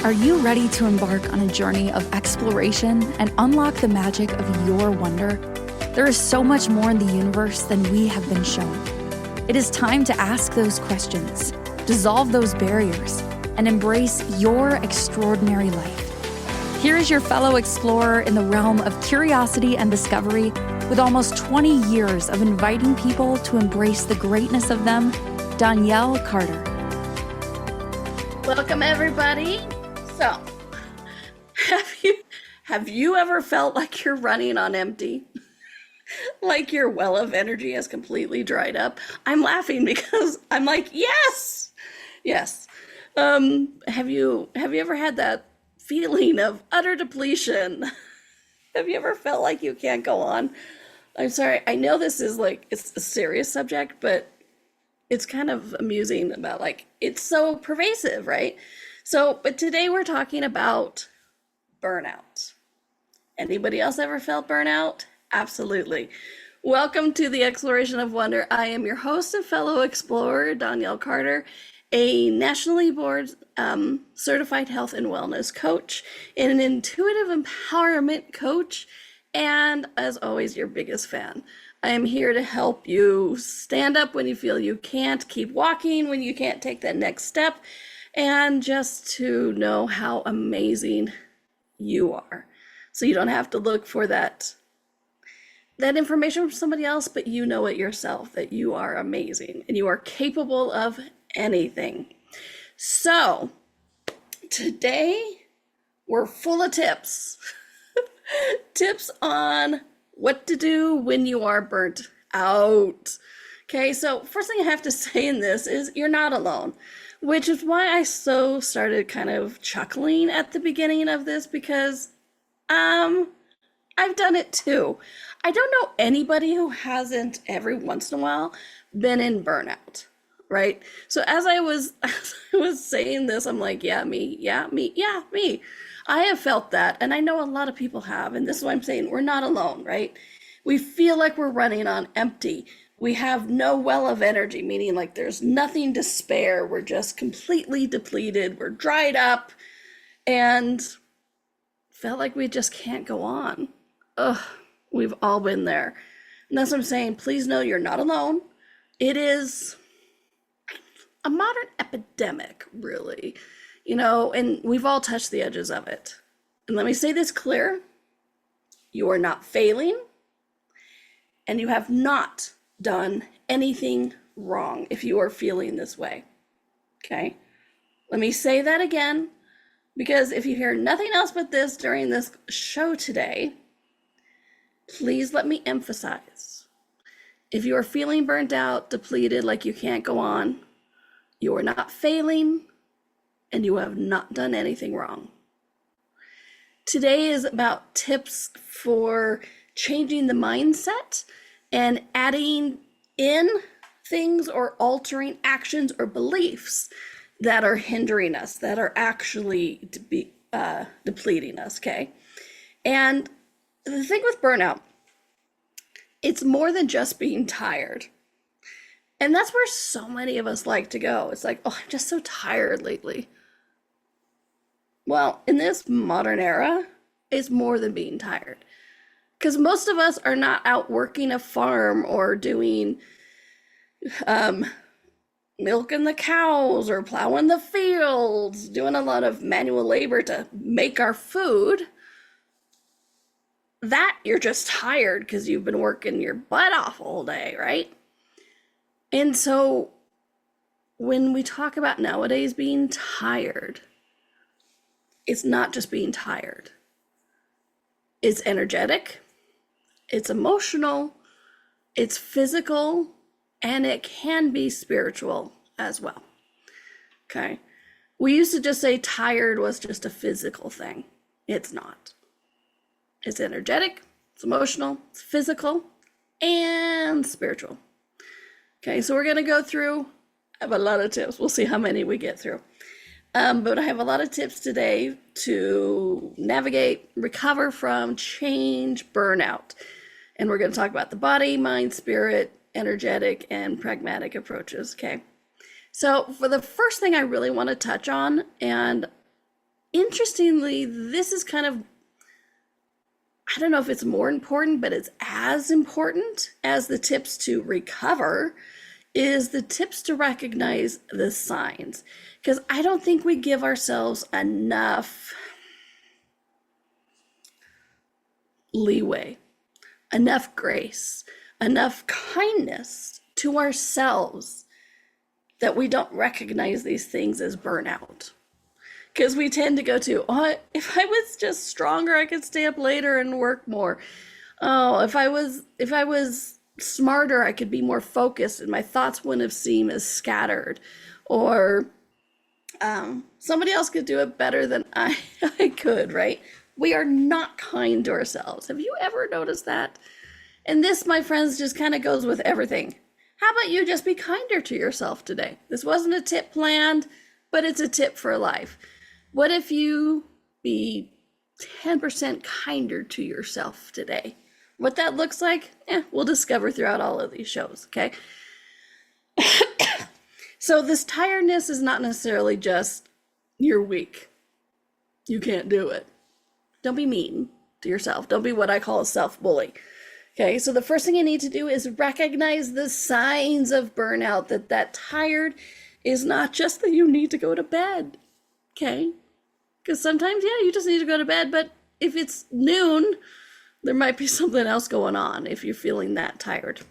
Are you ready to embark on a journey of exploration and unlock the magic of your wonder? There is so much more in the universe than we have been shown. It is time to ask those questions, dissolve those barriers, and embrace your extraordinary life. Here is your fellow explorer in the realm of curiosity and discovery, with almost 20 years of inviting people to embrace the greatness of them, Donnielle Carter. Welcome, everybody. So, have you ever felt like you're running on empty? Like your well of energy has completely dried up? I'm laughing because I'm like, yes. Have you ever had that feeling of utter depletion? Have you ever felt like you can't go on? I'm sorry. I know this is it's a serious subject, but it's kind of amusing about it's so pervasive, right? So, but today we're talking about burnout. Anybody else ever felt burnout? Absolutely. Welcome to the Exploration of Wonder. I am your host and fellow explorer, Donnielle Carter, a nationally board certified health and wellness coach, and an intuitive empowerment coach, and as always, your biggest fan. I am here to help you stand up when you feel you can't, keep walking when you can't take that next step, and just to know how amazing you are. So you don't have to look for that information from somebody else, but you know it yourself, that you are amazing and you are capable of anything. So today we're full of tips. Tips on what to do when you are burnt out. Okay, so first thing I have to say in this is you're not alone, which is why I started kind of chuckling at the beginning of this, because I've done it too. I don't know anybody who hasn't every once in a while been in burnout, right? So as I was saying this, I'm like, yeah, me. I have felt that, and I know a lot of people have, and this is what I'm saying, we're not alone, right? We feel like we're running on empty. We have no well of energy, meaning like there's nothing to spare. We're just completely depleted. We're dried up and felt like we just can't go on. Ugh, we've all been there. And that's what I'm saying. Please know you're not alone. It is a modern epidemic, really, and we've all touched the edges of it. And let me say this clear. You are not failing, and you have not done anything wrong if you are feeling this way. Okay? Let me say that again, because if you hear nothing else but this during this show today, please let me emphasize. If you are feeling burnt out, depleted, like you can't go on, you are not failing, and you have not done anything wrong. Today is about tips for changing the mindset and adding in things or altering actions or beliefs that are hindering us, that are actually depleting us, okay? And the thing with burnout, it's more than just being tired. And that's where so many of us like to go. It's like, oh, I'm just so tired lately. Well, in this modern era, it's more than being tired. Because most of us are not out working a farm or doing milking the cows or plowing the fields, doing a lot of manual labor to make our food. That you're just tired because you've been working your butt off all day, right? And so when we talk about nowadays being tired, it's not just being tired. It's energetic, it's emotional, it's physical, and it can be spiritual as well. Okay? We used to just say tired was just a physical thing. It's not. It's energetic, it's emotional, it's physical, and spiritual. Okay, so we're going to go through, I have a lot of tips. We'll see how many we get through. But I have a lot of tips today to navigate, recover from, change burnout. And we're going to talk about the body, mind, spirit, energetic, and pragmatic approaches, okay? So for the first thing I really want to touch on, and interestingly, this is kind of, I don't know if it's more important, but it's as important as the tips to recover, is the tips to recognize the signs. Because I don't think we give ourselves enough leeway, enough grace, enough kindness to ourselves that we don't recognize these things as burnout. Because we tend to go to, oh, if I was just stronger, I could stay up later and work more. Oh, if I was smarter, I could be more focused and my thoughts wouldn't have seemed as scattered. Or somebody else could do it better than I could, right? We are not kind to ourselves. Have you ever noticed that? And this, my friends, just kind of goes with everything. How about you just be kinder to yourself today? This wasn't a tip planned, but it's a tip for life. What if you be 10% kinder to yourself today? What that looks like, we'll discover throughout all of these shows, okay? So this tiredness is not necessarily just you're weak. You can't do it. Don't be mean to yourself. Don't be what I call a self-bully. Okay, so the first thing you need to do is recognize the signs of burnout, that tired is not just that you need to go to bed, okay? Because sometimes, you just need to go to bed, but if it's noon, there might be something else going on if you're feeling that tired,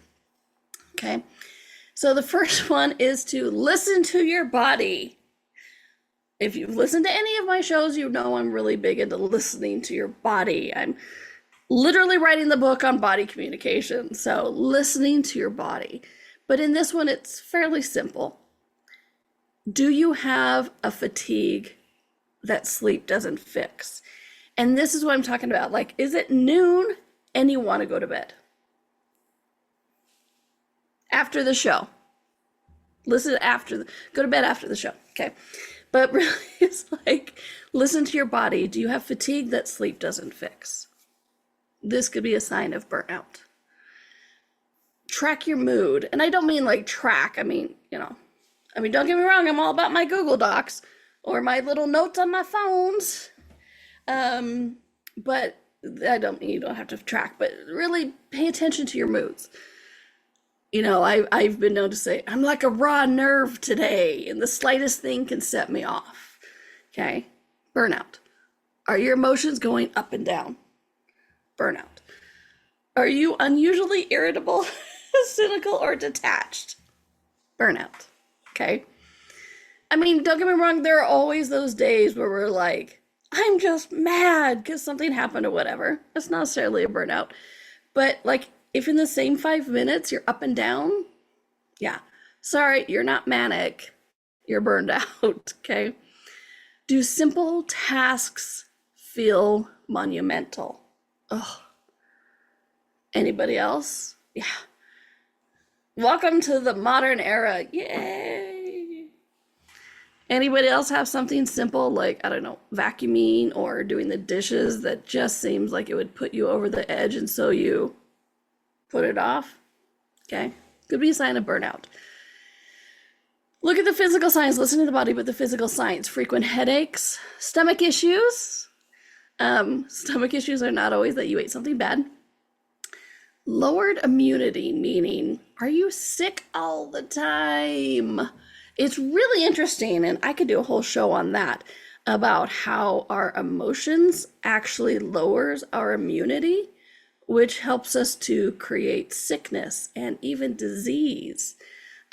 okay? So the first one is to listen to your body. If you've listened to any of my shows, you know I'm really big into listening to your body. I'm literally writing the book on body communication, so listening to your body. But in this one, it's fairly simple. Do you have a fatigue that sleep doesn't fix? And this is what I'm talking about. Like, is it noon and you want to go to bed? After the show. Go to bed after the show, okay? But really, it's like, listen to your body. Do you have fatigue that sleep doesn't fix? This could be a sign of burnout. Track your mood. And I don't mean like track. I mean, don't get me wrong. I'm all about my Google Docs or my little notes on my phones. But you don't have to track, but really pay attention to your moods. I've been known to say, I'm like a raw nerve today, and the slightest thing can set me off. Okay? Burnout. Are your emotions going up and down? Burnout. Are you unusually irritable, cynical, or detached? Burnout. Okay? I mean, don't get me wrong, there are always those days where we're like, I'm just mad because something happened or whatever. That's not necessarily a burnout. But like, if in the same 5 minutes you're up and down, sorry, you're not manic. You're burned out, okay? Do simple tasks feel monumental? Ugh. Anybody else? Yeah. Welcome to the modern era. Yay. Anybody else have something simple like, I don't know, vacuuming or doing the dishes that just seems like it would put you over the edge and so you put it off? Okay. Could be a sign of burnout. Look at the physical signs. Listen to the body, but the physical signs. Frequent headaches, stomach issues. Stomach issues are not always that you ate something bad. Lowered immunity, meaning, are you sick all the time? It's really interesting, and I could do a whole show on that, about how our emotions actually lowers our immunity, which helps us to create sickness and even disease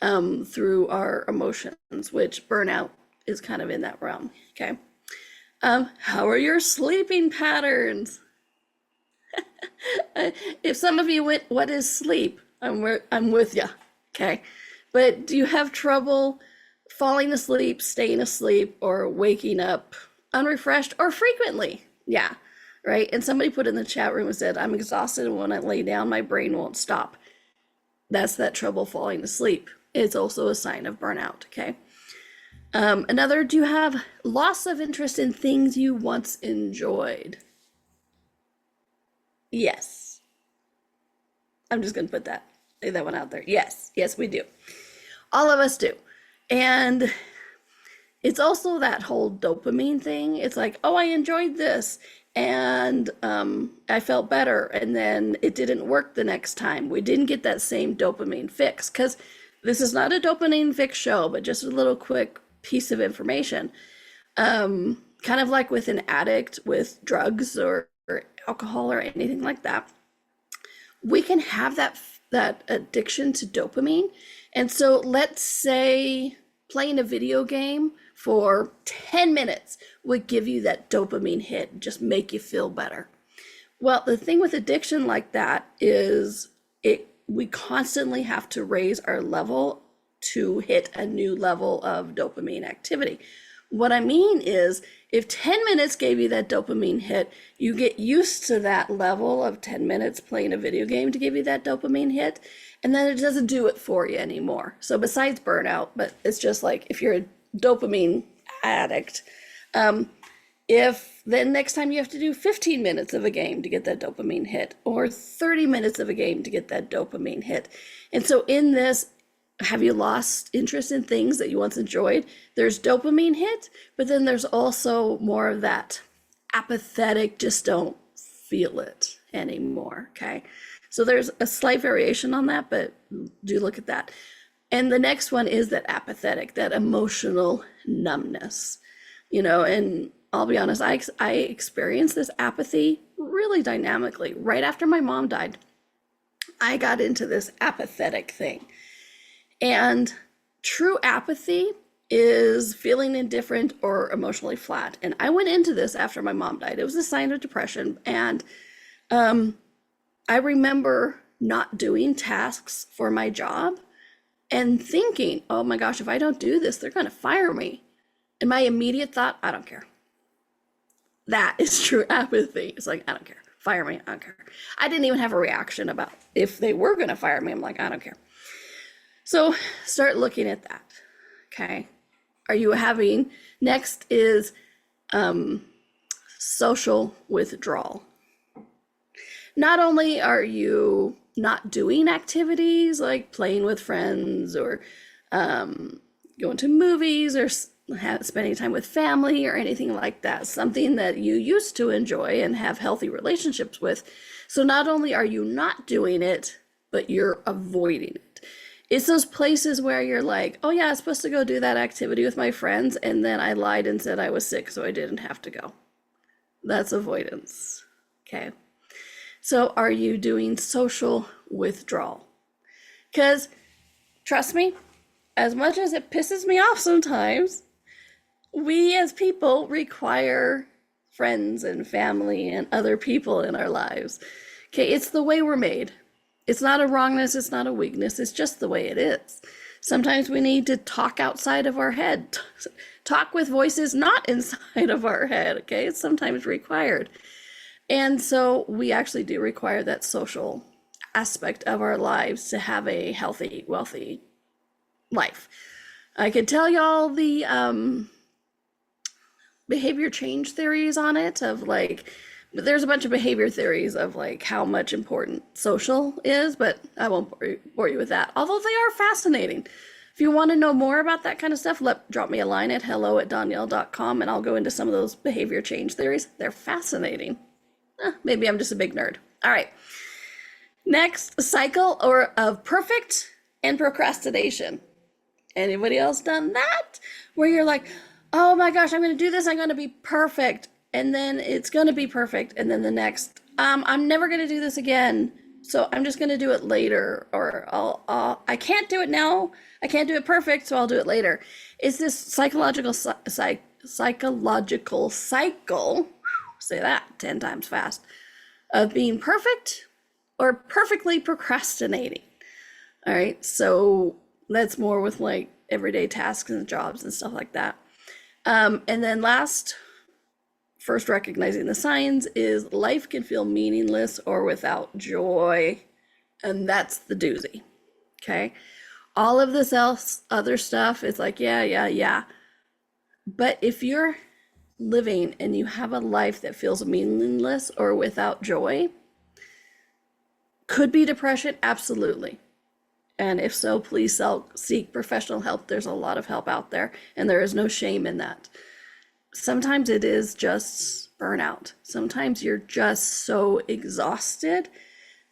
through our emotions, which burnout is kind of in that realm, okay? How are your sleeping patterns? If some of you went, what is sleep? I'm with you, okay? But do you have trouble falling asleep, staying asleep, or waking up unrefreshed or frequently? Yeah, right? And somebody put in the chat room and said, I'm exhausted, and when I lay down, my brain won't stop. That's that trouble falling asleep. It's also a sign of burnout, okay? Another, do you have loss of interest in things you once enjoyed? Yes. I'm just going to lay that one out there. Yes, we do. All of us do. And It's also that whole dopamine thing. It's like, oh, I enjoyed this and I felt better. And then it didn't work the next time. We didn't get that same dopamine fix, because this is not a dopamine fix show, but just a little quick piece of information. Kind of like with an addict with drugs or alcohol or anything like that, we can have that addiction to dopamine. And so let's say playing a video game for 10 minutes would give you that dopamine hit, just make you feel better. Well, the thing with addiction like that is we constantly have to raise our level to hit a new level of dopamine activity. What I mean is, if 10 minutes gave you that dopamine hit, you get used to that level of 10 minutes playing a video game to give you that dopamine hit, and then it doesn't do it for you anymore. So besides burnout, but it's just like if you're a dopamine addict, if then next time you have to do 15 minutes of a game to get that dopamine hit, or 30 minutes of a game to get that dopamine hit. And so in this, have you lost interest in things that you once enjoyed? There's dopamine hit, but then there's also more of that apathetic, just don't feel it anymore, okay? So there's a slight variation on that, but do look at that. And the next one is that apathetic, that emotional numbness, and I'll be honest, I experienced this apathy really dynamically. Right after my mom died, I got into this apathetic thing. And true apathy is feeling indifferent or emotionally flat. And I went into this after my mom died. It was a sign of depression. And I remember not doing tasks for my job and thinking, oh my gosh, if I don't do this, they're going to fire me. And my immediate thought, I don't care. That is true apathy. It's like, I don't care. Fire me. I don't care. I didn't even have a reaction about if they were going to fire me. I'm like, I don't care. So start looking at that. Okay. Are you having, next is social withdrawal. Not only are you not doing activities like playing with friends or going to movies or spending time with family or anything like that, something that you used to enjoy and have healthy relationships with. So not only are you not doing it, but you're avoiding it. It's those places where you're like, oh yeah, I was supposed to go do that activity with my friends, and then I lied and said I was sick, so I didn't have to go. That's avoidance, okay? So are you doing social withdrawal? Because trust me, as much as it pisses me off sometimes, we as people require friends and family and other people in our lives. Okay, it's the way we're made. It's not a wrongness, it's not a weakness, it's just the way it is. Sometimes we need to talk outside of our head, talk with voices not inside of our head, okay? It's sometimes required. And so we actually do require that social aspect of our lives to have a healthy, wealthy life. I could tell y'all the behavior change theories on it, of like, there's a bunch of behavior theories of like how much important social is, but I won't bore you with that, although they are fascinating. If you want to know more about that kind of stuff, drop me a line at hello@donnielle.com and I'll go into some of those behavior change theories. They're fascinating. Maybe I'm just a big nerd. All right. Next, cycle of perfect and procrastination. Anybody else done that? Where you're like, oh my gosh, I'm going to do this. I'm going to be perfect. And then it's going to be perfect. And then the next, I'm never going to do this again. So I'm just going to do it later. Or I can't do it now. I can't do it perfect. So I'll do it later. It's this psychological cycle, say that 10 times fast, of being perfect or perfectly procrastinating. All right. So that's more with like everyday tasks and jobs and stuff like that. And then first recognizing the signs is life can feel meaningless or without joy. And that's the doozy. Okay. All of this other stuff is like, yeah. But if you're living and you have a life that feels meaningless or without joy, could be depression, absolutely. And if so, please seek professional help. There's a lot of help out there, and there is no shame in that. Sometimes it is just burnout. Sometimes you're just so exhausted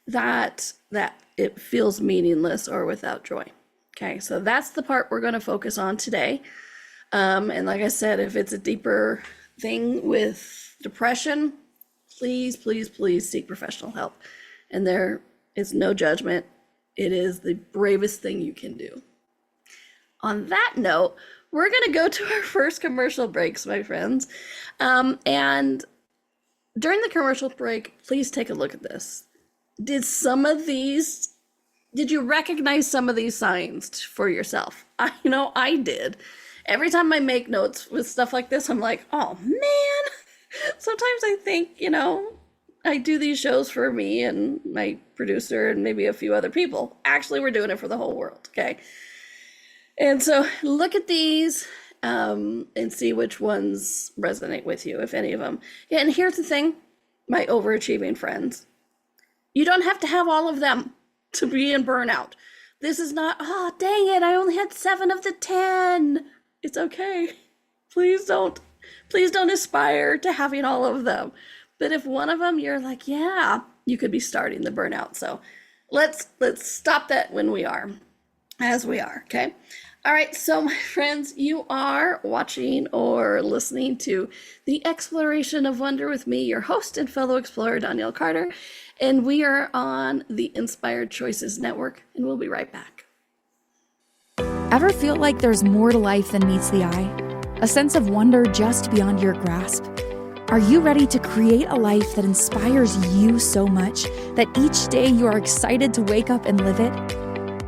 that it feels meaningless or without joy. Okay, so that's the part we're going to focus on today. And like I said, if it's a deeper thing with depression, please, please, please seek professional help. And there is no judgment. It is the bravest thing you can do. On that note, we're going to go to our first commercial breaks, my friends. And during the commercial break, please take a look at this. Did you recognize some of these signs for yourself? I did. Every time I make notes with stuff like this, I'm like, oh man. Sometimes I think, I do these shows for me and my producer and maybe a few other people. Actually, we're doing it for the whole world, okay? And so look at these and see which ones resonate with you, if any of them. Yeah, and here's the thing, my overachieving friends. You don't have to have all of them to be in burnout. This is not, oh, dang it, I only had 7 of the 10. It's okay. Please don't aspire to having all of them. But if one of them, you're like, yeah, you could be starting the burnout. So let's stop that when we are, as we are, okay? All right, so my friends, you are watching or listening to The Exploration of Wonder with me, your host and fellow explorer, Donnielle Carter, and we are on the Inspired Choices Network, and we'll be right back. Ever feel like there's more to life than meets the eye? A sense of wonder just beyond your grasp? Are you ready to create a life that inspires you so much that each day you are excited to wake up and live it?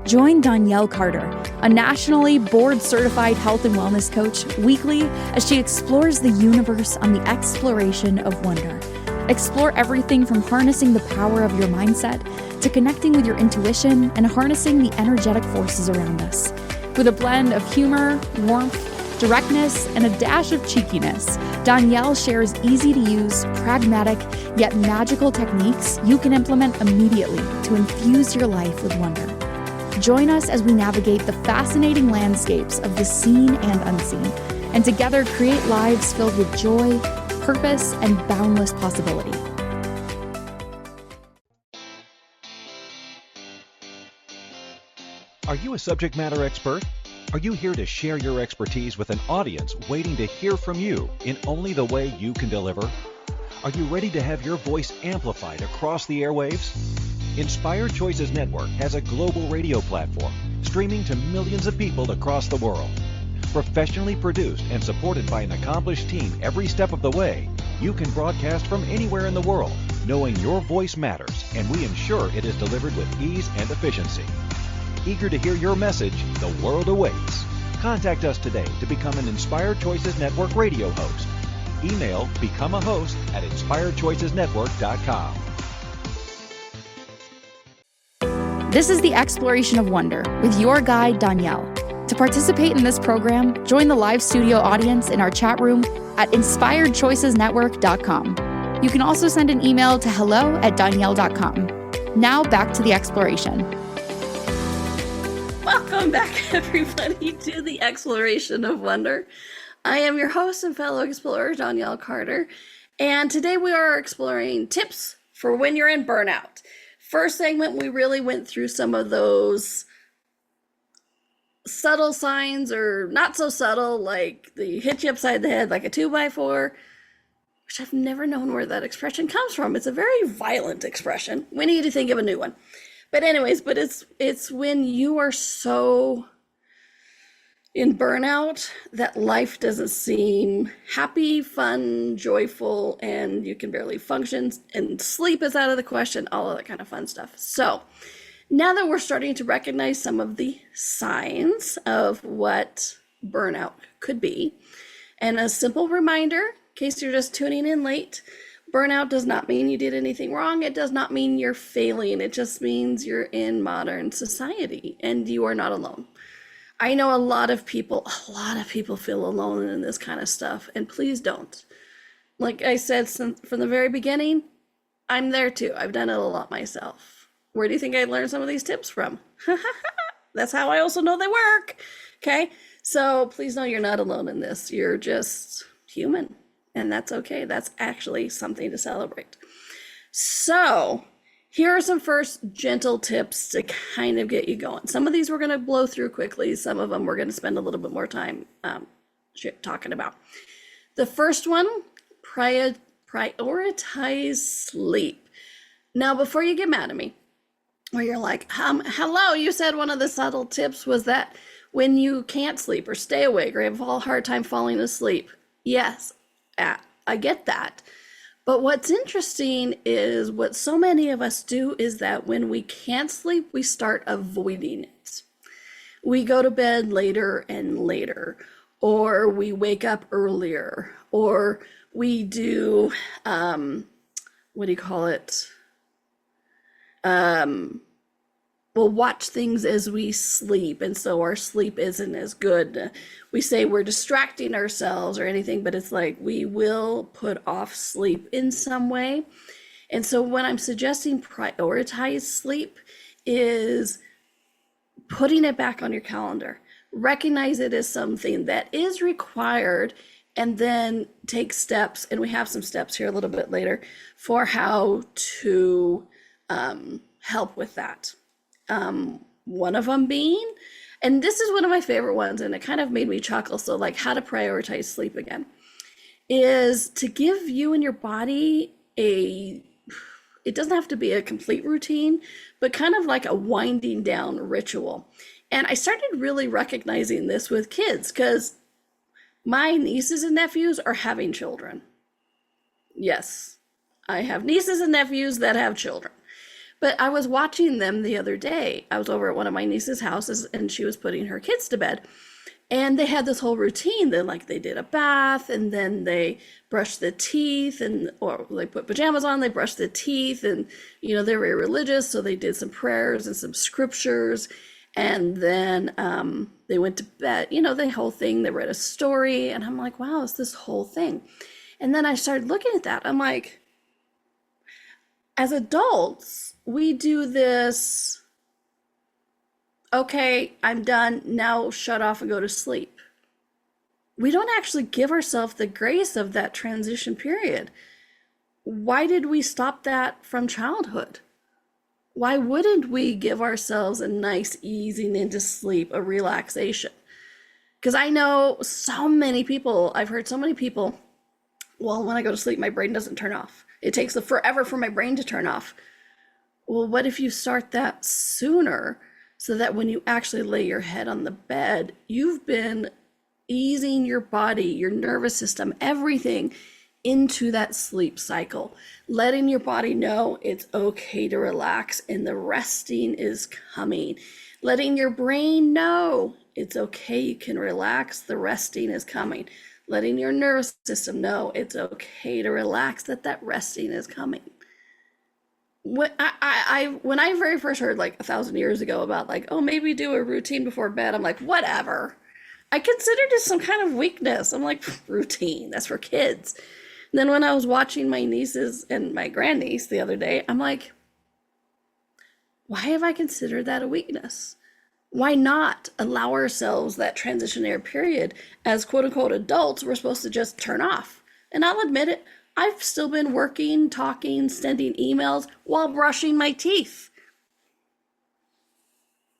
Join Donnielle Carter, a nationally board-certified health and wellness coach, weekly as she explores the universe on the exploration of wonder. Explore everything from harnessing the power of your mindset to connecting with your intuition and harnessing the energetic forces around us. With a blend of humor, warmth, directness, and a dash of cheekiness, Donnielle shares easy-to-use, pragmatic, yet magical techniques you can implement immediately to infuse your life with wonder. Join us as we navigate the fascinating landscapes of the seen and unseen, and together create lives filled with joy, purpose, and boundless possibility. Are you a subject matter expert? Are you here to share your expertise with an audience waiting to hear from you in only the way you can deliver? Are you ready to have your voice amplified across the airwaves? Inspired Choices Network has a global radio platform streaming to millions of people across the world. Professionally produced and supported by an accomplished team every step of the way, you can broadcast from anywhere in the world, knowing your voice matters, and we ensure it is delivered with ease and efficiency. Eager to hear your message, the world awaits. Contact us today to become an Inspired Choices Network radio host. Email becomeahost@inspiredchoicesnetwork.com. This is the Exploration of Wonder with your guide, Donnielle. To participate in this program, join the live studio audience in our chat room at inspiredchoicesnetwork.com. You can also send an email to hello@donnielle.com. Now back to the exploration. Welcome back, everybody, to the Exploration of Wonder. I am your host and fellow explorer, Donnielle Carter, and today we are exploring tips for when you're in burnout. First segment, we really went through some of those subtle signs, or not so subtle, like the hit you upside the head like a 2x4, which I've never known where that expression comes from. It's a very violent expression. We need to think of a new one. But anyways, it's when you are so in burnout that life doesn't seem happy, fun, joyful, and you can barely function, and sleep is out of the question, all of that kind of fun stuff. So now that we're starting to recognize some of the signs of what burnout could be, and a simple reminder, in case you're just tuning in late, burnout does not mean you did anything wrong. It does not mean you're failing. It just means you're in modern society and you are not alone. I know a lot of people feel alone in this kind of stuff, and please don't. Like I said from the very beginning, I'm there too. I've done it a lot myself. Where do you think I learned some of these tips from? That's how I also know they work. Okay. So please know you're not alone in this. You're just human, and that's okay. That's actually something to celebrate. So here are some first gentle tips to kind of get you going. Some of these we're going to blow through quickly. Some of them we're going to spend a little bit more time talking about. The first one, prioritize sleep. Now, before you get mad at me, or you're like, hello, you said one of the subtle tips was that when you can't sleep or stay awake or have a hard time falling asleep. Yes, I get that. But what's interesting is what so many of us do is that when we can't sleep, we start avoiding it. We go to bed later and later, or we wake up earlier, or we do, what do you call it? We'll watch things as we sleep, and so our sleep isn't as good. We say we're distracting ourselves or anything, but it's like we will put off sleep in some way. And so when I'm suggesting prioritize sleep is putting it back on your calendar. Recognize it as something that is required, and then take steps, and we have some steps here a little bit later for how to help with that. One of them being, and this is one of my favorite ones, and it kind of made me chuckle, so like how to prioritize sleep again, is to give you and your body it doesn't have to be a complete routine, but kind of like a winding down ritual. And I started really recognizing this with kids, because my nieces and nephews are having children. Yes, I have nieces and nephews that have children. But I was watching them the other day. I was over at one of my niece's houses, and she was putting her kids to bed. And they had this whole routine that, like, they did a bath, and then they brushed the teeth, or they put pajamas on, they brushed the teeth, and, you know, they were religious, so they did some prayers and some scriptures. And then they went to bed, you know, the whole thing. They read a story, and I'm like, wow, it's this whole thing. And then I started looking at that. I'm like, as adults, we do this, okay, I'm done, now shut off and go to sleep. We don't actually give ourselves the grace of that transition period. Why did we stop that from childhood? Why wouldn't we give ourselves a nice easing into sleep, a relaxation? Because I know so many people, I've heard so many people, well, when I go to sleep, my brain doesn't turn off. It takes forever for my brain to turn off. Well, what if you start that sooner, so that when you actually lay your head on the bed, you've been easing your body, your nervous system, everything into that sleep cycle, letting your body know it's okay to relax and the resting is coming, letting your brain know it's okay, you can relax, the resting is coming, letting your nervous system know it's okay to relax, that resting is coming. When I very first heard, like 1,000 years ago, about like, oh, maybe do a routine before bed, I'm like, whatever. I considered it some kind of weakness. I'm like, routine, that's for kids. And then when I was watching my nieces and my grandniece the other day, I'm like, why have I considered that a weakness? Why not allow ourselves that transitionary period? As quote unquote adults, we're supposed to just turn off. And I'll admit it, I've still been working, talking, sending emails while brushing my teeth.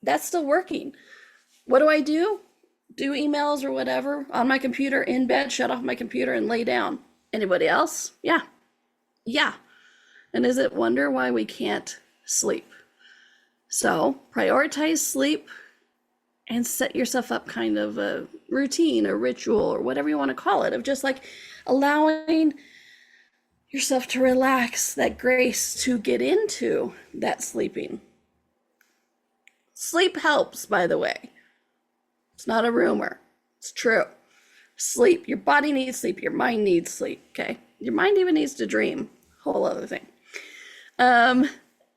That's still working. What do? Do emails or whatever on my computer in bed, shut off my computer and lay down. Anybody else? Yeah. And is it wonder why we can't sleep? So prioritize sleep and set yourself up kind of a routine, a ritual, or whatever you want to call it, of just like allowing yourself to relax, that grace to get into that sleeping. Sleep helps, by the way. It's not a rumor. It's true. Sleep. Your body needs sleep. Your mind needs sleep. Okay. Your mind even needs to dream. Whole other thing.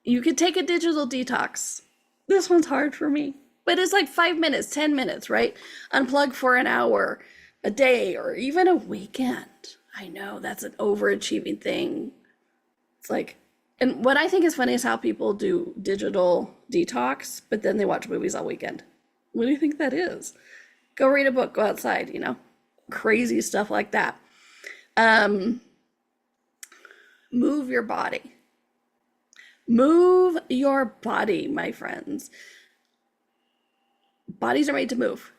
You could take a digital detox. This one's hard for me, but it's like 5 minutes, 10 minutes, right? Unplug for an hour, a day, or even a weekend. I know that's an overachieving thing. It's like And what I think is funny is how people do digital detox, but then they watch movies all weekend. What do you think that is? Go read a book, go outside, crazy stuff like that. Move your body. Move your body, my friends. Bodies are made to move.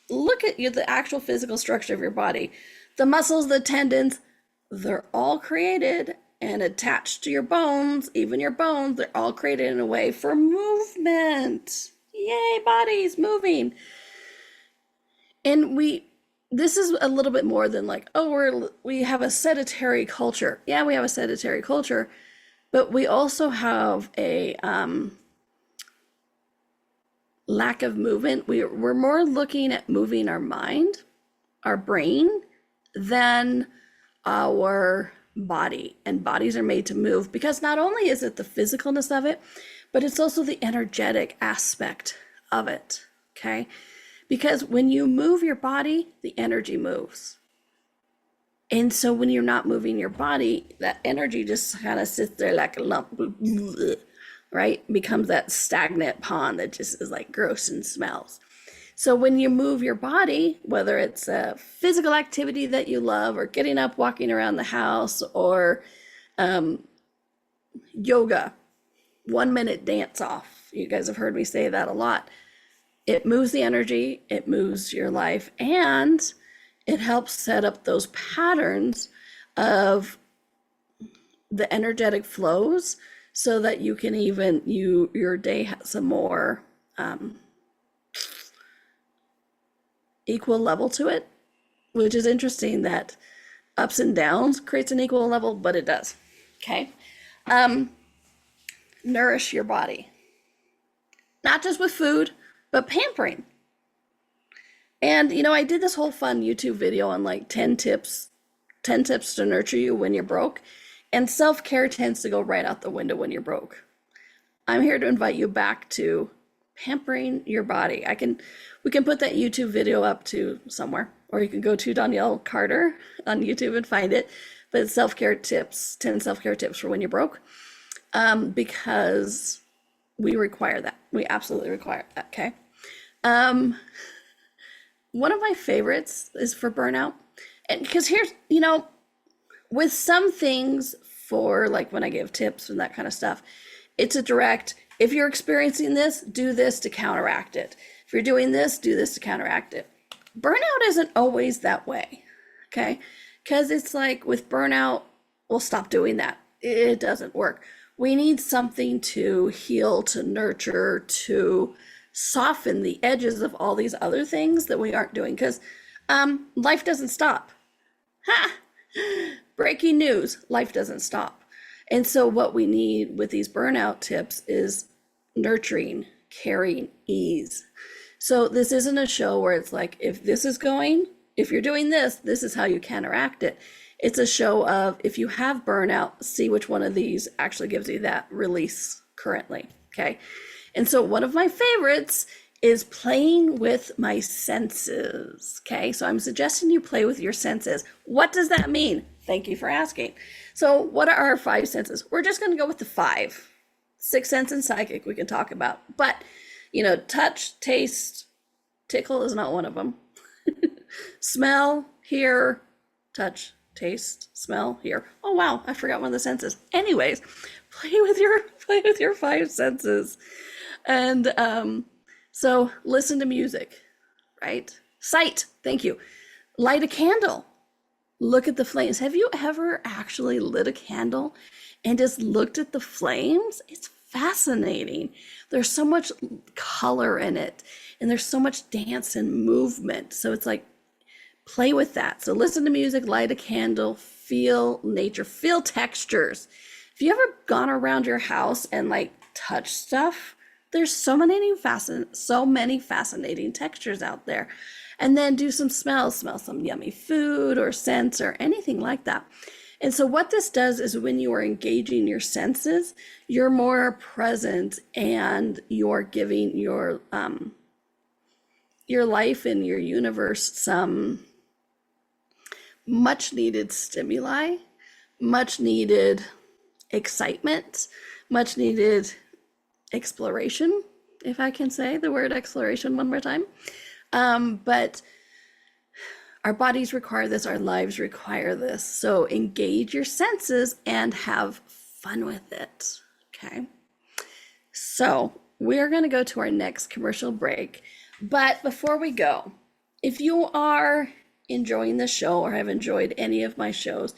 Look at the actual physical structure of your body. The muscles, the tendons, they're all created and attached to your bones, even your bones, they're all created in a way for movement. Yay, bodies moving. And this is a little bit more than like, oh, we have a sedentary culture. Yeah, we have a sedentary culture, but we also have a lack of movement. We're more looking at moving our mind, our brain, than our body. And bodies are made to move because not only is it the physicalness of it, but it's also the energetic aspect of it. Okay. Because when you move your body, the energy moves. And so when you're not moving your body, that energy just kind of sits there like a lump, right? Becomes that stagnant pond that just is like gross and smells. So when you move your body, whether it's a physical activity that you love or getting up, walking around the house, or yoga, 1 minute dance off. You guys have heard me say that a lot. It moves the energy, it moves your life, and it helps set up those patterns of the energetic flows so that you can your day has a more equal level to it, which is interesting that ups and downs creates an equal level, but it does. Okay. Nourish your body, not just with food, but pampering. And, I did this whole fun YouTube video on like 10 tips to nurture you when you're broke. And self-care tends to go right out the window when you're broke. I'm here to invite you back to pampering your body. We can put that YouTube video up to somewhere, or you can go to Donnielle Carter on YouTube and find it. But it's 10 self-care tips for when you're broke. Because we require that. We absolutely require that, okay? One of my favorites is for burnout. And because here's, with some things for like when I give tips and that kind of stuff, it's a direct, if you're experiencing this, do this to counteract it. If you're doing this, do this to counteract it. Burnout isn't always that way, okay? Because it's like with burnout, we'll stop doing that. It doesn't work. We need something to heal, to nurture, to soften the edges of all these other things that we aren't doing, because life doesn't stop. Ha! Breaking news, life doesn't stop. And so what we need with these burnout tips is nurturing, caring, ease. So this isn't a show where it's like, if you're doing this, this is how you counteract it. It's a show of, if you have burnout, see which one of these actually gives you that release currently, okay? And so one of my favorites is playing with my senses, okay? So I'm suggesting you play with your senses. What does that mean? Thank you for asking. So what are our 5 senses? We're just going to go with the 5. 6th sense and psychic we can talk about. But, touch, taste, tickle is not one of them. Smell, hear, touch, taste, smell, hear. Oh wow, I forgot one of the senses. Anyways, play with your 5 senses. And so listen to music, right? Sight, thank you. Light a candle. Look at the flames. Have you ever actually lit a candle and just looked at the flames? It's fascinating. There's so much color in it, and there's so much dance and movement. So it's like, play with that. So listen to music, light a candle, feel nature, feel textures. If you ever gone around your house and like touch stuff, there's so many fascinating textures out there. And then do some smells, smell some yummy food or scents or anything like that. And so what this does is when you are engaging your senses, you're more present and you're giving your life and your universe some much needed stimuli, much needed excitement, much needed exploration, if I can say the word exploration one more time. But our bodies require this, our lives require this. So engage your senses and have fun with it. Okay. So we're going to go to our next commercial break. But before we go, if you are enjoying the show or have enjoyed any of my shows,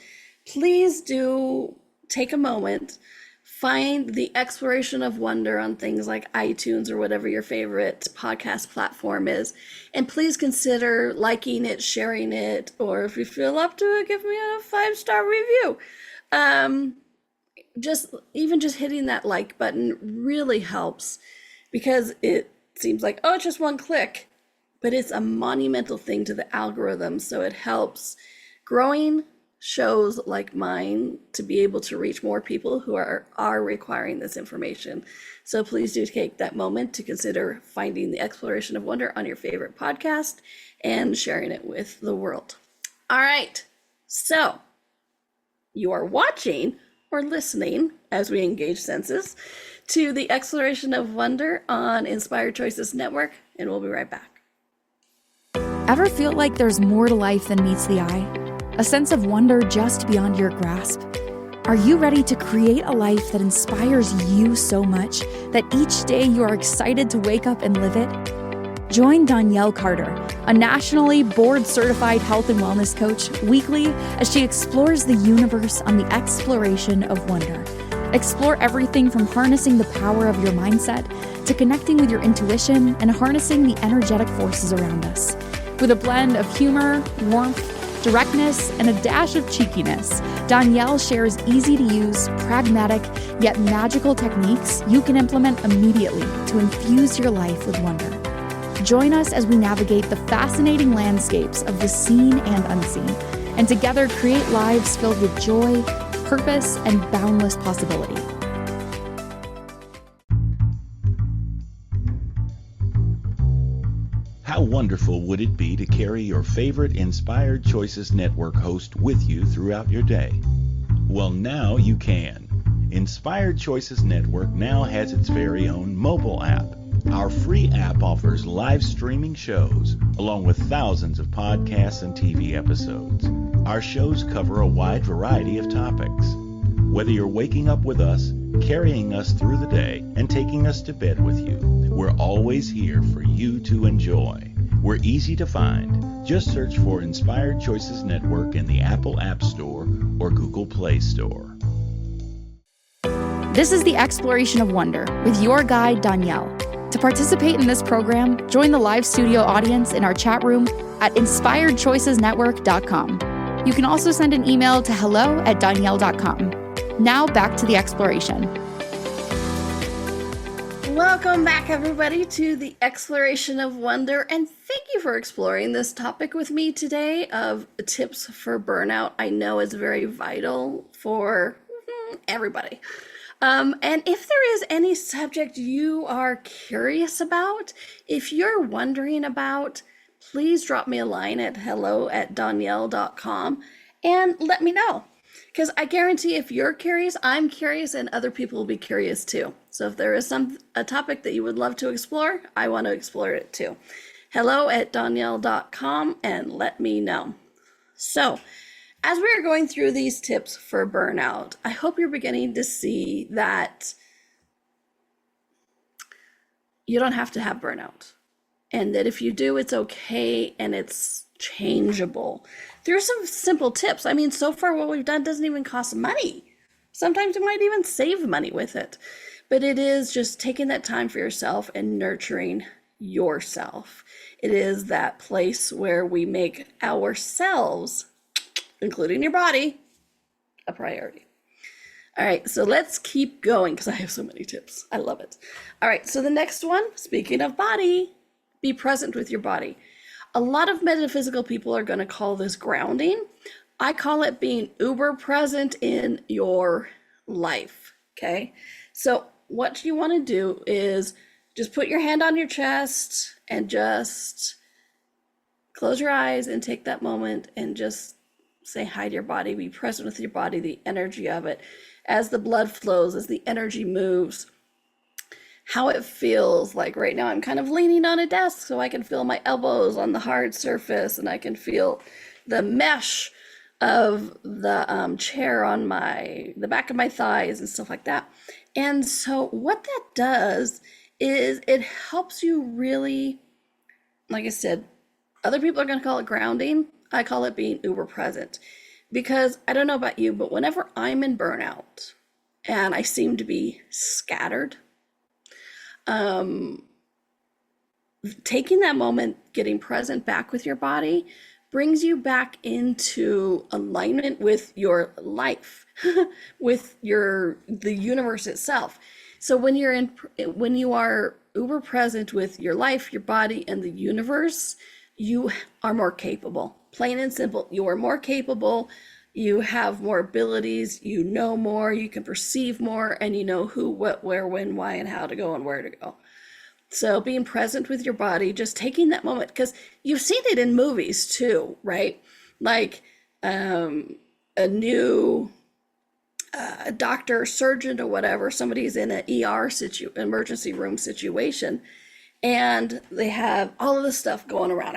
please do take a moment, find the exploration of wonder on things like iTunes or whatever your favorite podcast platform is. And please consider liking it, sharing it, or if you feel up to it, give me a 5-star review. Just hitting that like button really helps, because it seems like, oh, it's just one click, but it's a monumental thing to the algorithm. So it helps growing shows like mine to be able to reach more people who are requiring this information. So please do take that moment to consider finding the exploration of wonder on your favorite podcast and sharing it with the world. All right. So you are watching or listening, as we engage senses, to the exploration of wonder on Inspired Choices Network, and we'll be right back. Ever feel like there's more to life than meets the eye? A sense of wonder just beyond your grasp? Are you ready to create a life that inspires you so much that each day you are excited to wake up and live it? Join Donnielle Carter, a nationally board-certified health and wellness coach, weekly as she explores the universe on the exploration of wonder. Explore everything from harnessing the power of your mindset to connecting with your intuition and harnessing the energetic forces around us. With a blend of humor, warmth, directness, and a dash of cheekiness, Donnielle shares easy-to-use, pragmatic, yet magical techniques you can implement immediately to infuse your life with wonder. Join us as we navigate the fascinating landscapes of the seen and unseen, and together create lives filled with joy, purpose, and boundless possibility. How wonderful would it be to carry your favorite Inspired Choices Network host with you throughout your day? Well, now you can. Inspired Choices Network now has its very own mobile app. Our free app offers live streaming shows, along with thousands of podcasts and TV episodes. Our shows cover a wide variety of topics. Whether you're waking up with us, carrying us through the day, and taking us to bed with you, we're always here for you to enjoy. We're easy to find. Just search for Inspired Choices Network in the Apple App Store or Google Play Store. This is the Exploration of Wonder with your guide, Donnielle. To participate in this program, join the live studio audience in our chat room at inspiredchoicesnetwork.com. You can also send an email to hello@donnielle.com. Now back to the exploration. Welcome back, everybody, to the exploration of wonder, and thank you for exploring this topic with me today of tips for burnout. I know it's very vital for everybody. And if there is any subject you are curious about, if you're wondering about, please drop me a line at hello@donnielle.com and let me know. Because I guarantee if you're curious, I'm curious, and other people will be curious too. So if there is a topic that you would love to explore, I want to explore it too. hello@donnielle.com and let me know. So, as we are going through these tips for burnout, I hope you're beginning to see that you don't have to have burnout, and that if you do, it's okay and it's changeable. There's some simple tips. I mean, so far what we've done doesn't even cost money. Sometimes you might even save money with it, but it is just taking that time for yourself and nurturing yourself. It is that place where we make ourselves, including your body, a priority. All right, so let's keep going because I have so many tips. I love it. All right, so the next one, speaking of body, be present with your body. A lot of metaphysical people are going to call this grounding. I call it being uber present in your life, okay? So what you want to do is just put your hand on your chest and just close your eyes and take that moment and just say hi to your body, be present with your body, the energy of it, as the blood flows, as the energy moves, how it feels. Like right now I'm kind of leaning on a desk so I can feel my elbows on the hard surface, and I can feel the mesh of the chair on the back of my thighs and stuff like that. And so what that does is it helps you really, like I said, other people are going to call it grounding. I call it being uber present, because I don't know about you, but whenever I'm in burnout and I seem to be scattered, taking that moment, getting present back with your body, brings you back into alignment with your life, with the universe itself. So when you are uber present with your life, your body, and the universe, you are more capable. Plain and simple, you are more capable. You have more abilities, you know more, you can perceive more, and you know who, what, where, when, why, and how to go and where to go. So being present with your body, just taking that moment, because you've seen it in movies too, right? Like a new doctor, surgeon, or whatever, somebody's in an ER emergency room situation, and they have all of this stuff going around,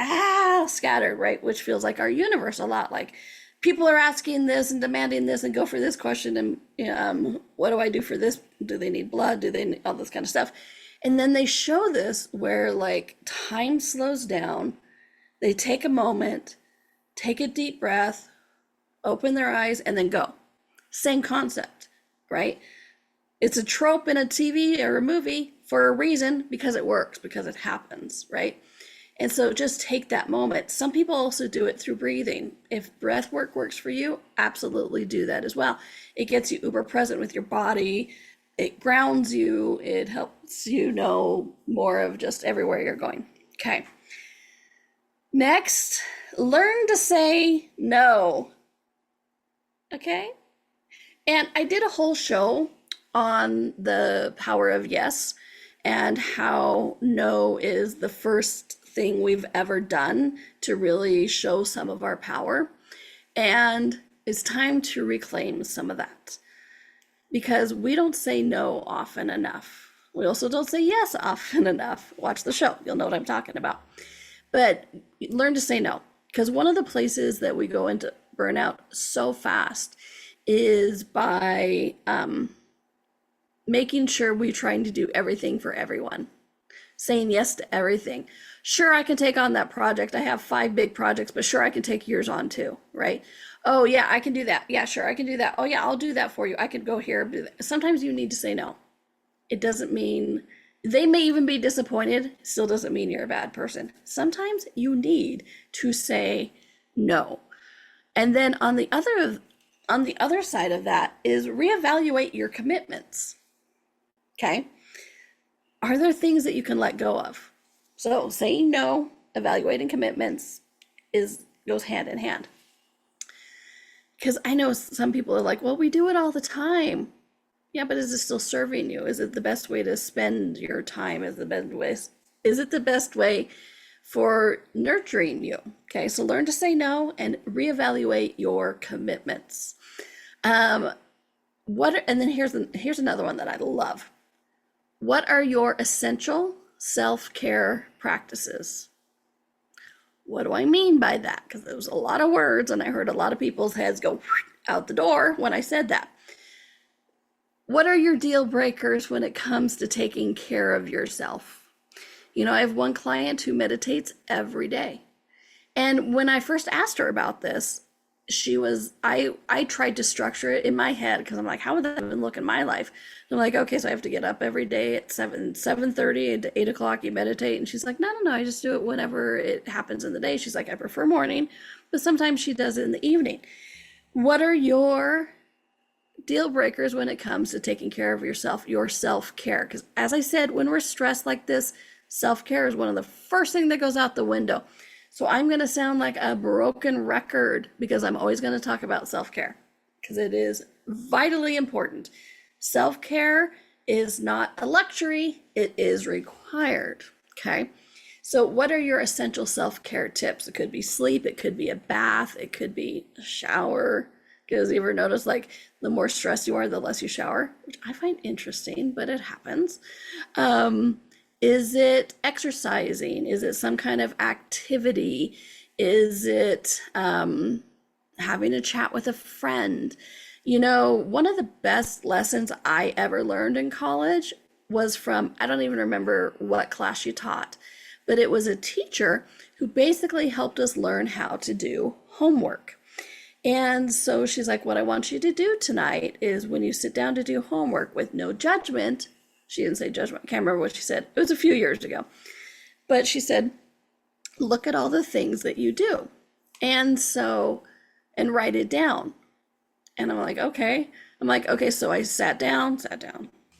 scattered, right? Which feels like our universe a lot. Like people are asking this and demanding this and go for this question, and what do I do for this? Do they need blood? Do they need all this kind of stuff? And then they show this where like time slows down. They take a moment, take a deep breath, open their eyes, and then go. Same concept, right? It's a trope in a TV or a movie for a reason, because it works, because it happens, right? And so just take that moment. Some people also do it through breathing. If breath work works for you, absolutely do that as well. It gets you uber present with your body. It grounds you. It helps you know more of just everywhere you're going. Okay. Next, learn to say no. Okay. And I did a whole show on the power of yes, and how no is the first thing we've ever done to really show some of our power. And it's time to reclaim some of that, because we don't say no often enough. We also don't say yes often enough. Watch the show, you'll know what I'm talking about. But learn to say no, because one of the places that we go into burnout so fast is by making sure we're trying to do everything for everyone, saying yes to everything. Sure, I can take on that project. I have 5 big projects, but sure, I can take yours on too, right? Oh yeah, I can do that. Yeah, sure, I can do that. Oh yeah, I'll do that for you. I can go here and do that. Sometimes you need to say no. It doesn't mean, they may even be disappointed, still doesn't mean you're a bad person. Sometimes you need to say no. And then on the other side of that is reevaluate your commitments. Okay? Are there things that you can let go of? So saying no, evaluating commitments goes hand in hand. Because I know some people are like, well, we do it all the time. Yeah, but is it still serving you? Is it the best way to spend your time? Is it the best way for nurturing you? Okay, so learn to say no and reevaluate your commitments. And then here's another one that I love. What are your essential self-care practices? What do I mean by that? Because there was a lot of words, and I heard a lot of people's heads go out the door when I said that. What are your deal breakers when it comes to taking care of yourself? You know, I have one client who meditates every day. And when I first asked her about this, I tried to structure it in my head, because I'm like, how would that even look in my life? And I'm like, okay, so I have to get up every day at 7:30 and 8 o'clock, you meditate. And she's like, no, I just do it whenever it happens in the day. She's like, I prefer morning, but sometimes she does it in the evening. What are your deal breakers when it comes to taking care of yourself, your self-care? Because as I said, when we're stressed like this, self-care is one of the first things that goes out the window. So I'm going to sound like a broken record, because I'm always going to talk about self-care, because it is vitally important. Self-care is not a luxury, it is required. Okay. So what are your essential self-care tips? It could be sleep, it could be a bath, it could be a shower. Because you ever notice, like, the more stressed you are, the less you shower, which I find interesting, but it happens. Is it exercising? Is it some kind of activity? Is it having a chat with a friend? You know, one of the best lessons I ever learned in college was from, I don't even remember what class she taught, but it was a teacher who basically helped us learn how to do homework. And so she's like, what I want you to do tonight is when you sit down to do homework with no judgment, she didn't say judgment, I can't remember what she said. It was a few years ago. But she said, look at all the things that you do. And write it down. And I'm like, okay. So I sat down,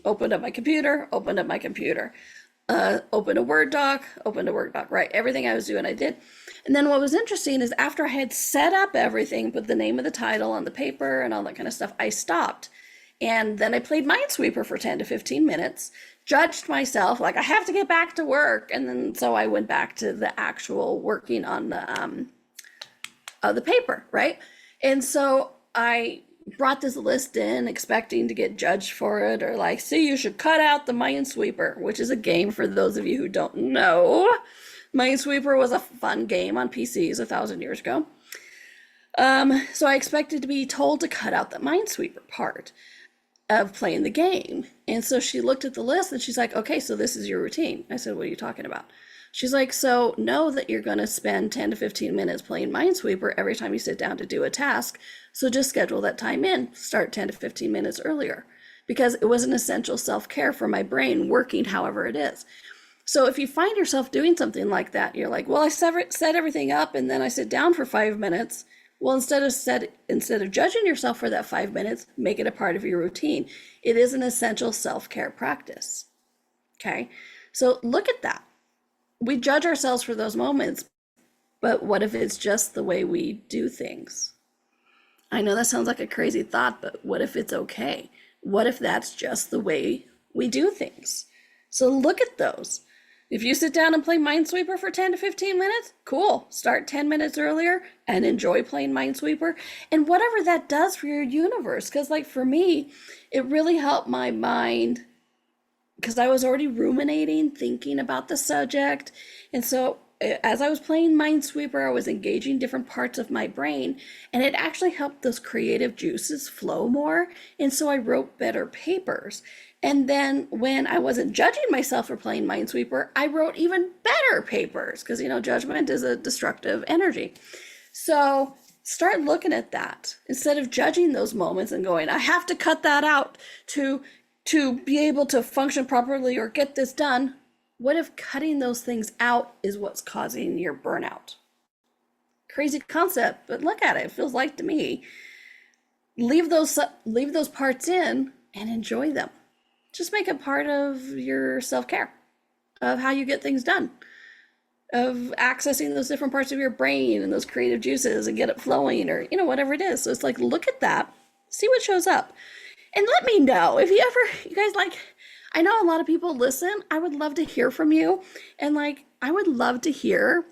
opened up my computer, opened a Word doc, right? Everything I was doing, I did. And then what was interesting is after I had set up everything, put the name of the title on the paper and all that kind of stuff, I stopped. And then I played Minesweeper for 10 to 15 minutes, judged myself, like I have to get back to work. And then so I went back to the actual working on the paper, right? And so I brought this list in expecting to get judged for it, or like, see, you should cut out the Minesweeper, which is a game for those of you who don't know. Minesweeper was a fun game on PCs 1,000 years ago. So I expected to be told to cut out the Minesweeper part of playing the game. And so she looked at the list and she's like, okay, so this is your routine. I said, what are you talking about? She's like, so know that you're going to spend 10 to 15 minutes playing Minesweeper every time you sit down to do a task. So just schedule that time in, start 10 to 15 minutes earlier, because it was an essential self-care for my brain working however it is. So if you find yourself doing something like that, you're like, well, I set everything up and then I sit down for 5 minutes. Well, instead of judging yourself for that 5 minutes, make it a part of your routine. It is an essential self-care practice. Okay, so look at that. We judge ourselves for those moments, but what if it's just the way we do things? I know that sounds like a crazy thought, but what if it's okay? What if that's just the way we do things? So look at those. If you sit down and play Minesweeper for 10 to 15 minutes, cool. Start 10 minutes earlier and enjoy playing Minesweeper. And whatever that does for your universe, because like for me, it really helped my mind, because I was already ruminating, thinking about the subject. And so as I was playing Minesweeper, I was engaging different parts of my brain, and it actually helped those creative juices flow more. And so I wrote better papers. And then when I wasn't judging myself for playing Minesweeper, I wrote even better papers, because, you know, judgment is a destructive energy. So start looking at that instead of judging those moments and going, I have to cut that out to be able to function properly or get this done. What if cutting those things out is what's causing your burnout? Crazy concept, but look at it. It feels like to me. Leave those parts in and enjoy them. Just make it part of your self-care, of how you get things done, of accessing those different parts of your brain and those creative juices and get it flowing, or, you know, whatever it is. So it's like, look at that, see what shows up. And let me know if you guys, like, I know a lot of people listen. I would love to hear from you. And like, I would love to hear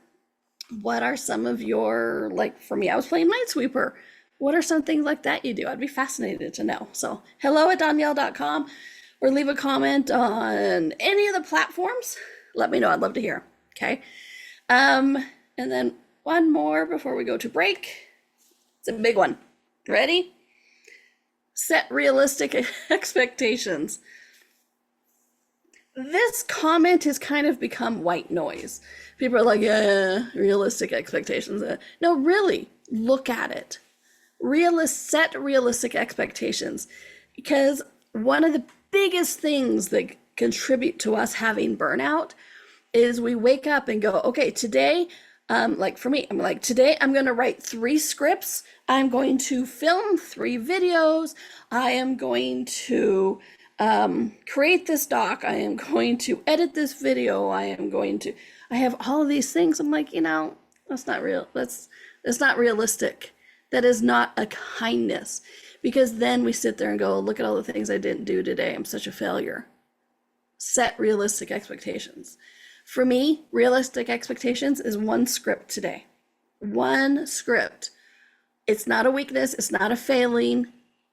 what are some of your, like, for me, I was playing Minesweeper. What are some things like that you do? I'd be fascinated to know. So hello@donnielle.com, or leave a comment on any of the platforms. Let me know. I'd love to hear. Okay. And then one more before we go to break. It's a big one. Ready? Set realistic expectations. This comment has kind of become white noise. People are like, yeah, realistic expectations. No, really, look at it. Set realistic expectations. Because one of the biggest things that contribute to us having burnout is we wake up and go, okay, today, like for me, I'm like, today I'm going to write 3 scripts. I'm going to film 3 videos. I am going to create this doc. I am going to edit this video. I have all of these things. I'm like, you know, that's not real. That's not realistic. That is not a kindness, because then we sit there and go, look at all the things I didn't do today. I'm such a failure. Set realistic expectations. For me, realistic expectations is one script today. One script. It's not a weakness. It's not a failing.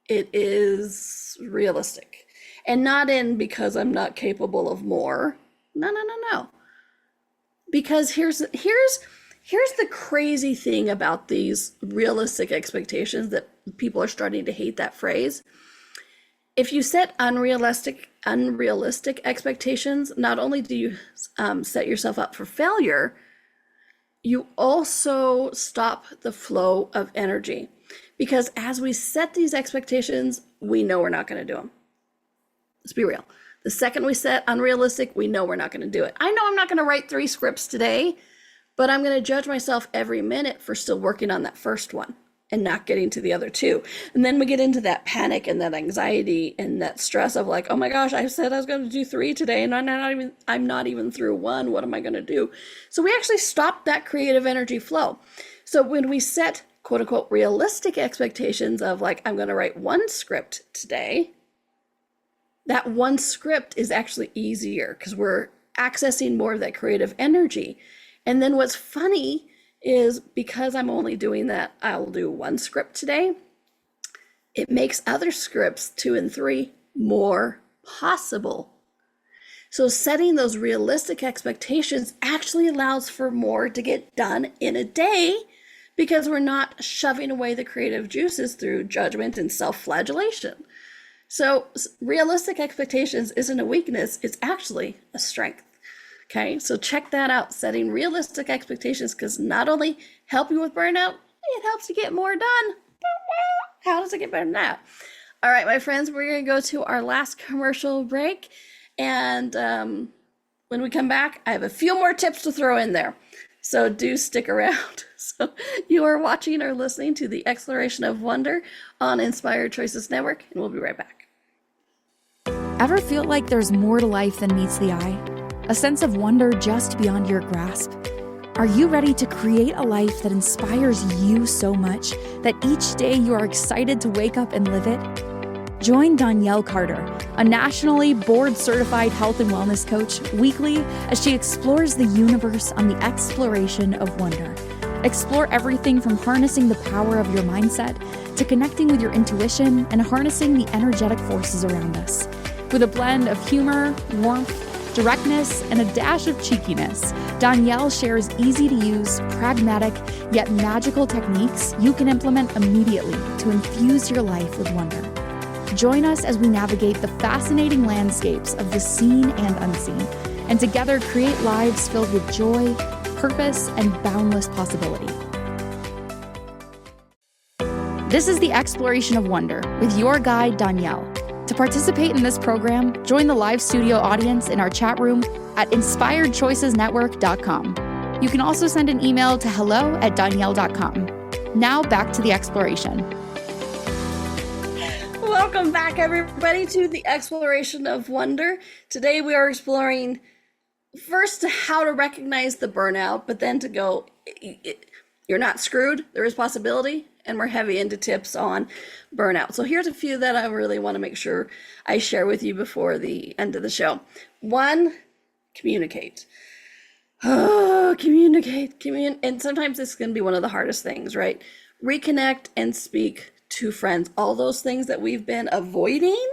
It is realistic. And not in because I'm not capable of more. No. Because here's the crazy thing about these realistic expectations that people are starting to hate that phrase. If you set unrealistic expectations, not only do you set yourself up for failure, you also stop the flow of energy. Because as we set these expectations, we know we're not going to do them. Let's be real. The second we set unrealistic, we know we're not going to do it. I know I'm not going to write 3 scripts today, but I'm going to judge myself every minute for still working on that first one and not getting to the other 2. And then we get into that panic and that anxiety and that stress of like, oh my gosh, I said I was going to do 3 today and I'm not even through 1. What am I going to do? So we actually stop that creative energy flow. So when we set quote unquote realistic expectations of like, I'm going to write 1 script today, that 1 script is actually easier because we're accessing more of that creative energy. And then what's funny is because I'm only doing that, I'll do 1 script today. It makes other scripts 2 and 3 more possible. So setting those realistic expectations actually allows for more to get done in a day because we're not shoving away the creative juices through judgment and self-flagellation. So realistic expectations isn't a weakness, it's actually a strength. Okay, so check that out, setting realistic expectations, because not only help you with burnout, it helps you get more done. How does it get better than that? All right, my friends, we're going to go to our last commercial break. And when we come back, I have a few more tips to throw in there. So do stick around. So you are watching or listening to the Exploration of Wonder on Inspired Choices Network, and we'll be right back. Ever feel like there's more to life than meets the eye? A sense of wonder just beyond your grasp? Are you ready to create a life that inspires you so much that each day you are excited to wake up and live it? Join Donnielle Carter, a nationally board-certified health and wellness coach, weekly as she explores the universe on the exploration of wonder. Explore everything from harnessing the power of your mindset to connecting with your intuition and harnessing the energetic forces around us. With a blend of humor, warmth, directness, and a dash of cheekiness, Donnielle shares easy-to-use, pragmatic, yet magical techniques you can implement immediately to infuse your life with wonder. Join us as we navigate the fascinating landscapes of the seen and unseen, and together create lives filled with joy, purpose, and boundless possibility. This is the Exploration of Wonder with your guide, Donnielle. To participate in this program, join the live studio audience in our chat room at inspiredchoicesnetwork.com. You can also send an email to hello@donnielle.com. Now back to the exploration. Welcome back, everybody, to the Exploration of Wonder. Today we are exploring first how to recognize the burnout, but then to go, you're not screwed, there is possibility, and we're heavy into tips on burnout. So here's a few that I really want to make sure I share with you before the end of the show. 1, communicate. Communicate. And sometimes this can be one of the hardest things, right? Reconnect and speak to friends. All those things that we've been avoiding.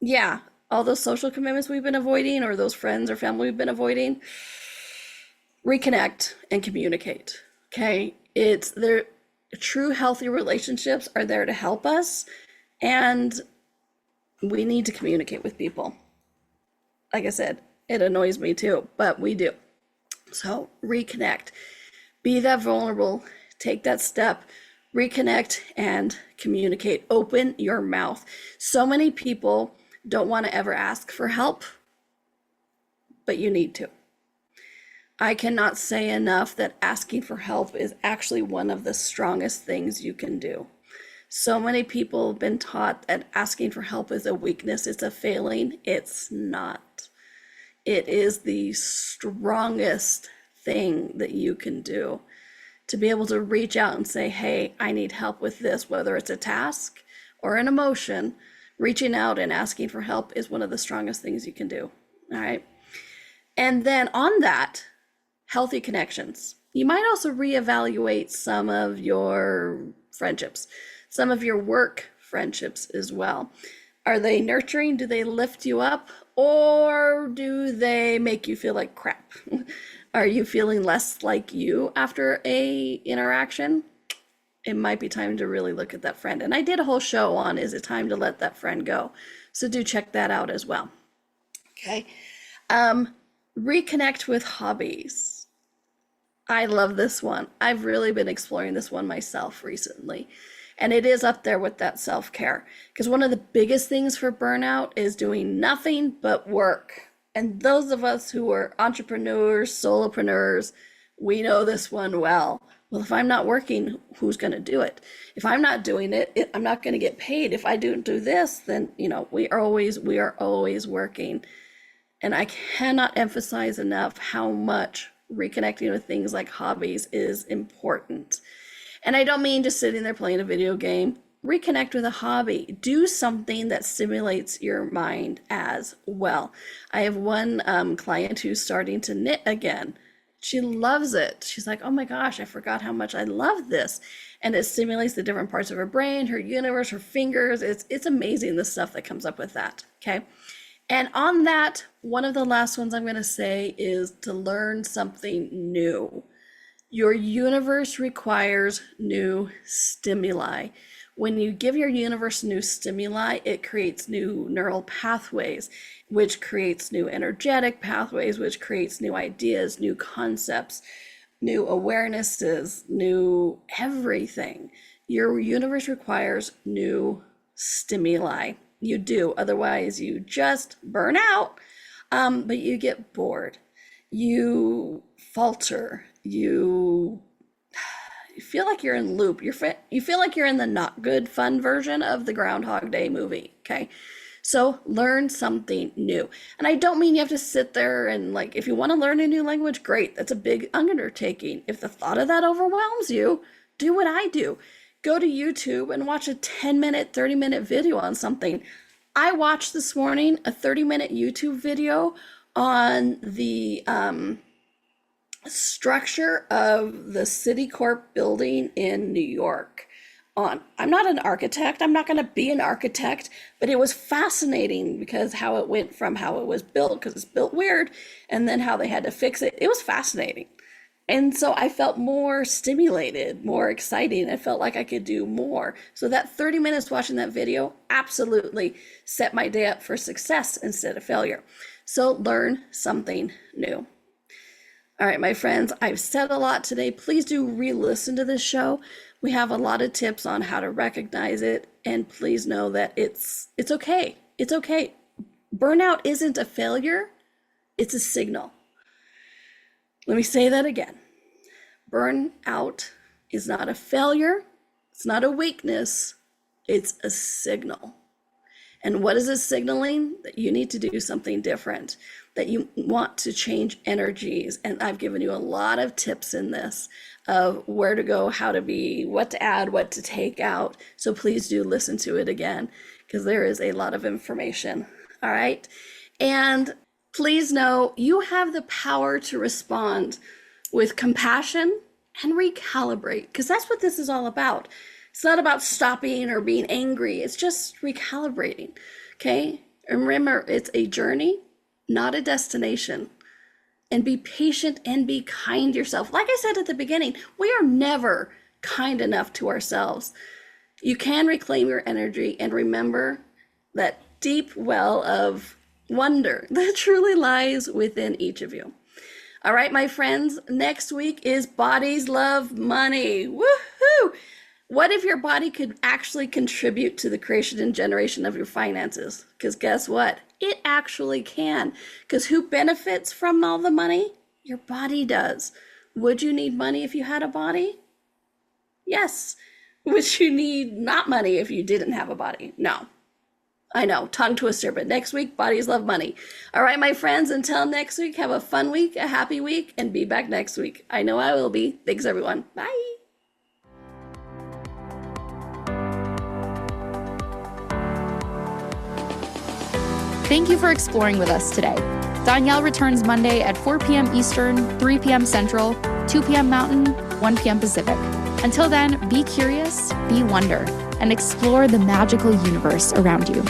Yeah, all those social commitments we've been avoiding, or those friends or family we've been avoiding. Reconnect and communicate. Okay, it's there. True healthy relationships are there to help us, and we need to communicate with people. Like I said, it annoys me too, but we do. So reconnect, be that vulnerable, take that step, reconnect and communicate. Open your mouth. So many people don't want to ever ask for help, but you need to. I cannot say enough that asking for help is actually one of the strongest things you can do. So many people have been taught that asking for help is a weakness, it's a failing. It's not. It is the strongest thing that you can do. To be able to reach out and say, hey, I need help with this, whether it's a task or an emotion, reaching out and asking for help is one of the strongest things you can do. All right. And then on that, healthy connections. You might also reevaluate some of your friendships, some of your work friendships as well. Are they nurturing? Do they lift you up? Or do they make you feel like crap? Are you feeling less like you after a interaction? It might be time to really look at that friend. And I did a whole show on, is it time to let that friend go? So do check that out as well. Okay. Reconnect with hobbies. I love this one. I've really been exploring this one myself recently. And it is up there with that self-care. Because one of the biggest things for burnout is doing nothing but work. And those of us who are entrepreneurs, solopreneurs, we know this one well. Well, if I'm not working, who's going to do it? If I'm not doing it, I'm not going to get paid. If I don't do this, then, we are always working. And I cannot emphasize enough how much reconnecting with things like hobbies is important. And I don't mean just sitting there playing a video game. Reconnect with a hobby. Do something that stimulates your mind as well. I have one client who's starting to knit again. She loves it. She's like, oh my gosh, I forgot how much I love this. And it stimulates the different parts of her brain, her universe, her fingers. It's amazing the stuff that comes up with that, okay? And on that, one of the last ones I'm going to say is to learn something new. Your universe requires new stimuli. When you give your universe new stimuli, it creates new neural pathways, which creates new energetic pathways, which creates new ideas, new concepts, new awarenesses, new everything. Your universe requires new stimuli. You do, otherwise you just burn out, but you get bored. You falter. You feel like you're in loop. You feel like you're in the not good fun version of the Groundhog Day movie, okay? So learn something new. And I don't mean you have to sit there and if you want to learn a new language, great. That's a big undertaking. If the thought of that overwhelms you, do what I do. Go to YouTube and watch a 10-minute, 30-minute video on something. I watched this morning a 30-minute YouTube video on the structure of the Citicorp building in New York. I'm not an architect. I'm not going to be an architect, but it was fascinating because how it went from how it was built, because it's built weird, and then how they had to fix it. It was fascinating. And so I felt more stimulated, more exciting. I felt like I could do more. So that 30 minutes watching that video absolutely set my day up for success instead of failure. So learn something new. All right, my friends, I've said a lot today. Please do re-listen to this show. We have a lot of tips on how to recognize it, and please know that it's okay. It's okay. Burnout isn't a failure, it's a signal. Let me say that again. Burnout is not a failure, it's not a weakness, it's a signal. And what is it signaling? That you need to do something different, that you want to change energies. And I've given you a lot of tips in this of where to go, how to be, what to add, what to take out. So please do listen to it again, because there is a lot of information. All right. And please know you have the power to respond with compassion and recalibrate, because that's what this is all about. It's not about stopping or being angry. It's just recalibrating. Okay. And remember, it's a journey, not a destination. And be patient and be kind to yourself. Like I said at the beginning, we are never kind enough to ourselves. You can reclaim your energy and remember that deep well of wonder that truly lies within each of you. All right, my friends, next week is Bodies Love Money. Woohoo! What if your body could actually contribute to the creation and generation of your finances? Because guess what? It actually can. Because who benefits from all the money? Your body does. Would you need money if you had a body? Yes. Would you need not money if you didn't have a body? No. I know, tongue twister, but next week, Bodies Love Money. All right, my friends, until next week, have a fun week, a happy week, and be back next week. I know I will be. Thanks, everyone. Bye. Thank you for exploring with us today. Donnielle returns Monday at 4 p.m. Eastern, 3 p.m. Central, 2 p.m. Mountain, 1 p.m. Pacific. Until then, be curious, be wonder, and explore the magical universe around you.